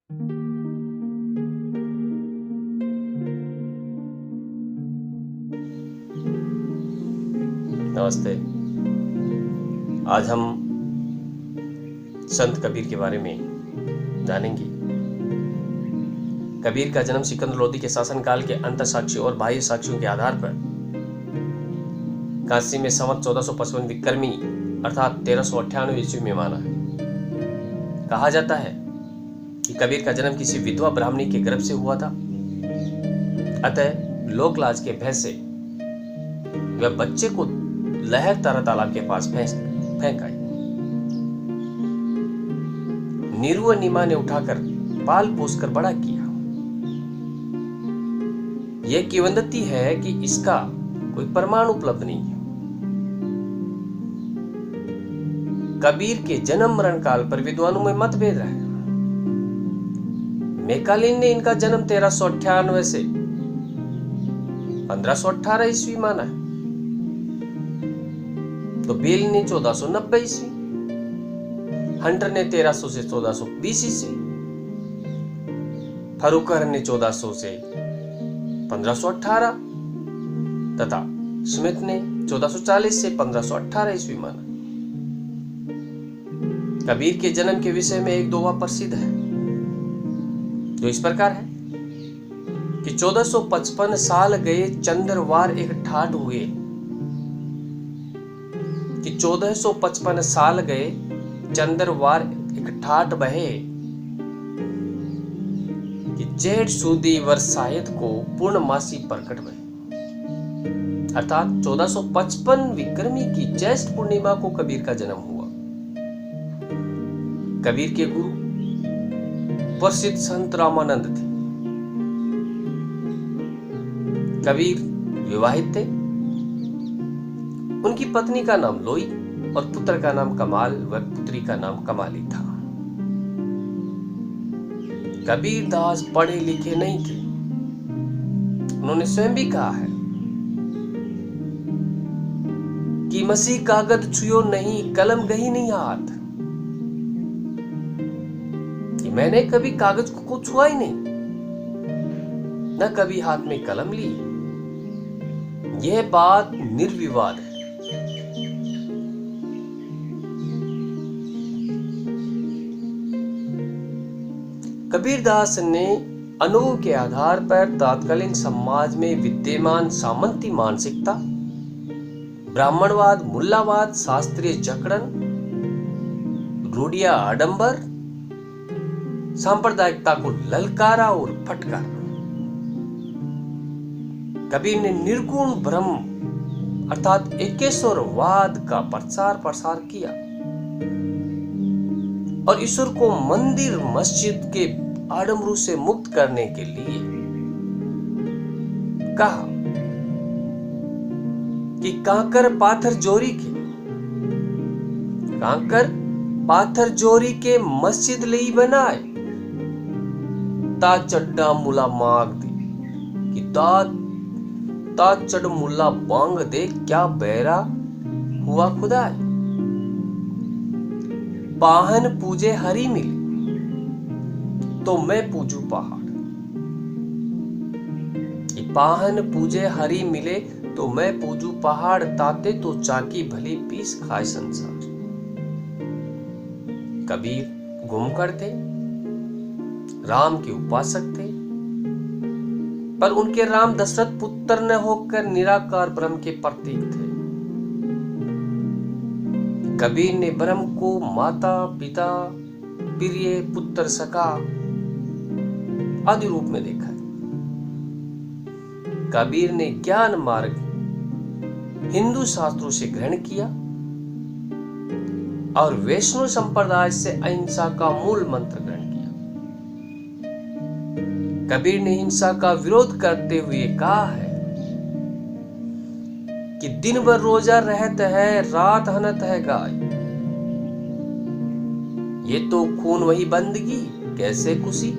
नमस्ते। आज हम संत कबीर के बारे में जानेंगे। कबीर का जन्म सिकंदर लोदी के शासनकाल के अंत साक्ष्यों और बाह्य साक्ष्यों के आधार पर काशी में संवत 1455 विक्रमी अर्थात 1398 ईस्वी में माना है। कहा जाता है कि कबीर का जन्म किसी विधवा ब्राह्मणी के गर्भ से हुआ था। अतः लोकलाज के भय से वह बच्चे को लहर तारा तालाब के पास फेंक आई। नीरू नीमा ने उठाकर पाल पोस कर बड़ा किया। यह किंवदंती है कि इसका कोई प्रमाण उपलब्ध नहीं है। कबीर के जन्म मरण काल पर विद्वानों में मतभेद रहा है। मैकालेन ने इनका जन्म 1398 से 1518 ईस्वी माना है, तो बेल ने 1490 ईस्वी, हंटर ने 1300 से 1420 ईस्वी, फर्रुखर ने 1400 से 1518 तथा स्मिथ ने 1440 से 1518 ईस्वी माना। कबीर के जन्म के विषय में एक दोहा प्रसिद्ध है जो इस प्रकार है कि 1455 साल गए चंद्रवार एक ठाठ हुए, कि 1455 साल गए चंद्रवार एक ठाठ बहे, कि जेठ सूदी वर्षायत को पूर्णमासी प्रकट भये। अर्थात 1455 विक्रमी की ज्येष्ठ पूर्णिमा को कबीर का जन्म हुआ। कबीर के गुरु प्रसिद्ध संत रामानंद थे। कबीर विवाहित थे। उनकी पत्नी का नाम लोई और पुत्र का नाम कमाल व पुत्री का नाम कमाली था। कबीर दास पढ़े लिखे नहीं थे। उन्होंने स्वयं भी कहा है कि मसीह कागज छुयो नहीं, कलम गही नहीं हाथ, कि मैंने कभी कागज को छुआ ही नहीं, न कभी हाथ में कलम ली। यह बात निर्विवाद है। कबीरदास ने अनुभव के आधार पर तत्कालीन समाज में विद्यमान सामंती मानसिकता, ब्राह्मणवाद, मुल्लावाद, शास्त्रीय जकड़न, रूढ़िया आडंबर, सांप्रदायिकता को ललकारा और फटकारा। कबीर ने निर्गुण ब्रह्म अर्थात एकेश्वरवाद का प्रचार प्रसार किया और ईश्वर को मंदिर मस्जिद के आडंबरों से मुक्त करने के लिए कहा कि कांकर पाथर जोरी के मस्जिद लई बनाए, ता चड्डा मुला मांग दे, कि ता चढ़ मुला बांग दे, क्या बैरा हुआ खुदाई। पाहन पूजे हरि मिले, तो मैं पूजू पहाड़, कि पाहन पूजे हरि मिले तो मैं पूजू पहाड़, ताते तो चाकी भली पीस खाए संसार। कबीर घुमकर थे, राम के उपासक थे, पर उनके राम दशरथ पुत्र न होकर निराकार ब्रह्म के प्रतीक थे। कबीर ने ब्रह्म को माता, पिता, प्रिय, पुत्र, सखा आदि रूप में देखा है। कबीर ने ज्ञान मार्ग हिंदू शास्त्रों से ग्रहण किया और वैष्णव संप्रदाय से अहिंसा का मूल मंत्र ग्रहण किया। कबीर ने हिंसा का विरोध करते हुए कहा है कि दिन भर रोजा रहत है, रात हनत है गाय, ये तो खून वही बंदगी, कैसे खुशी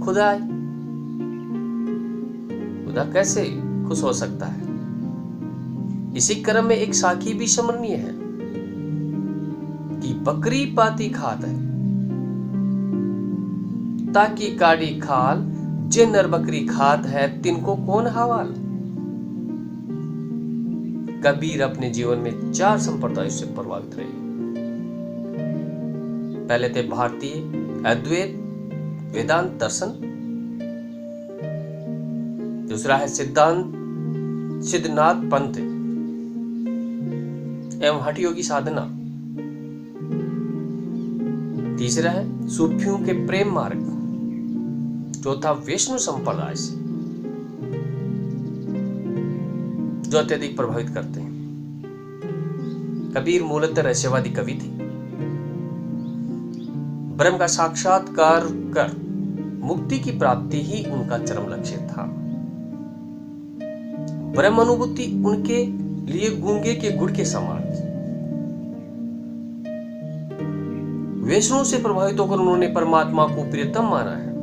खुदा कैसे खुश हो सकता है। इसी क्रम में एक साखी भी स्मरणीय है कि बकरी पाती खात है, ताकि काड़ी खाल, जे नर बकरी खात है तिनको कौन हवाल। कबीर अपने जीवन में 4 संप्रदायों से प्रभावित रहे। पहले थे भारतीय अद्वैत वेदांत दर्शन, दूसरा है सिद्धनाथ पंथ एवं हठ योगी साधना, तीसरा है सूफियों के प्रेम मार्ग, चौथा वैष्णव संप्रदाय से जो अत्यधिक प्रभावित करते हैं। कबीर मूलतः रहस्यवादी कवि थे। ब्रह्म का साक्षात्कार कर मुक्ति की प्राप्ति ही उनका चरम लक्ष्य था। ब्रह्म अनुभूति उनके लिए गूंगे के गुड़ के समान। वैष्णव से प्रभावित होकर उन्होंने परमात्मा को प्रियतम माना है।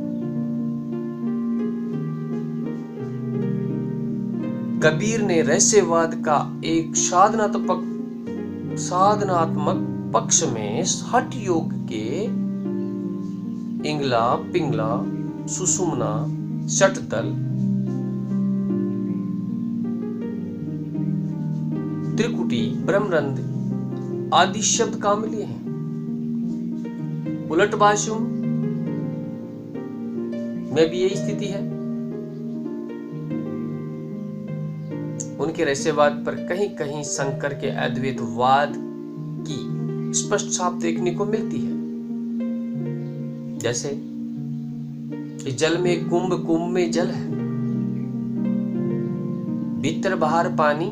कबीर ने रहस्यवाद का एक साधनात्मक पक्ष में हठ योग के इंगला, पिंगला, सुषुम्ना, षटदल, त्रिकुटी, ब्रह्मरंध्र आदि शब्द काम लिए हैं। उलट भाष्यों में भी यही स्थिति है। उनके रहस्यवाद पर कहीं कहीं शंकर के अद्वैतवाद की स्पष्ट छाप देखने को मिलती है। जैसे कि जल में कुंभ, कुंभ में जल है, भीतर बाहर पानी,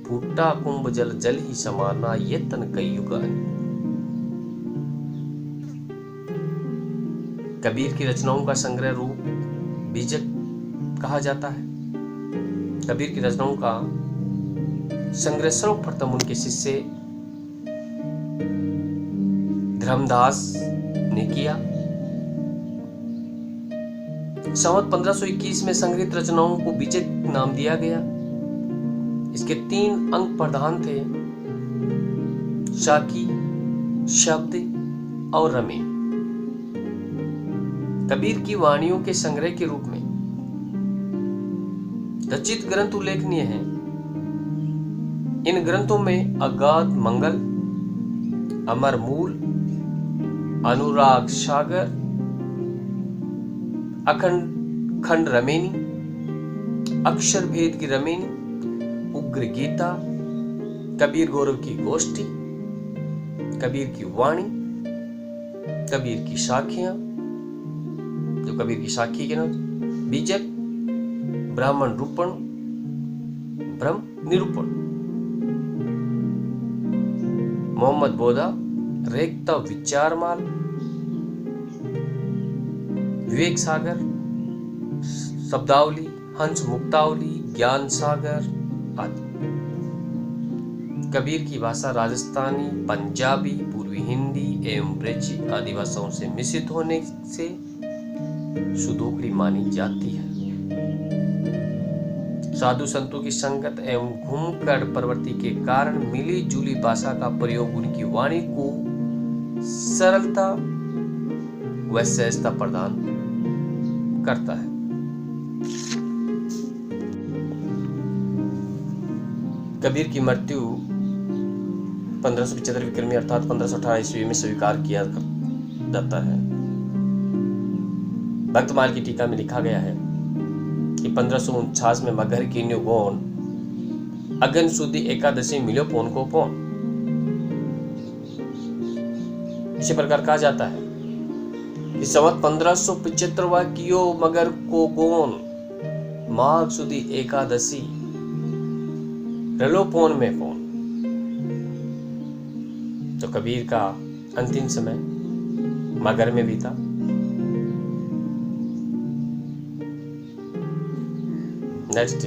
फूटा कुंभ जल, जल ही समाना, ये तन कई युगा है। कबीर की रचनाओं का संग्रह रूप बीजक कहा जाता है। कबीर की रचनाओं का संग्रह सर्वप्रथम उनके शिष्य धर्मदास ने किया। संवत 1521 में संग्रहित रचनाओं को बीजक नाम दिया गया। इसके 3 अंग प्रधान थे, शाकी, शब्द और रमे। कबीर की वाणियों के संग्रह के रूप में रचित ग्रंथ उल्लेखनीय हैं। इन ग्रंथों में अगाध मंगल, अमर मूल, अनुराग सागर, अखंड खंड रमेनी, अक्षर भेद की रमेनी, उग्र गीता, कबीर गौरव की गोष्ठी, कबीर की वाणी, कबीर की साखियां, जो कबीर की साखी के नाम, बीजक, ब्राह्मण रूपण, ब्रह्म निरूपण, मोहम्मद बोधा, रेखता विचारमाल, विवेक सागर, शब्दावली, हंस मुक्तावली, ज्ञान सागर आदि। कबीर की भाषा राजस्थानी, पंजाबी, पूर्वी हिंदी एवं ब्रजी आदि भाषाओं से मिश्रित होने से सुदोखड़ी मानी जाती है। साधु संतों की संगत एवं घूमकर प्रवृत्ति के कारण मिली जुली भाषा का प्रयोग उनकी वाणी को सरलता व सहजता प्रदान करता है। कबीर की मृत्यु 1575 विक्रमी अर्थात 1518 ईस्वी में स्वीकार किया जाता है। भक्तमाल की टीका में लिखा गया है कि 1549 में मगर की न्यूगोन अगन सुदी एकादशी मिलो पोन को पोन। इसी प्रकार कहा जाता है कि संवत 1575 कियो मगर को गोन माघ सुदी एकादशी रलो पोन में पोन। तो कबीर का अंतिम समय मगर में बीता। नेक्स्ट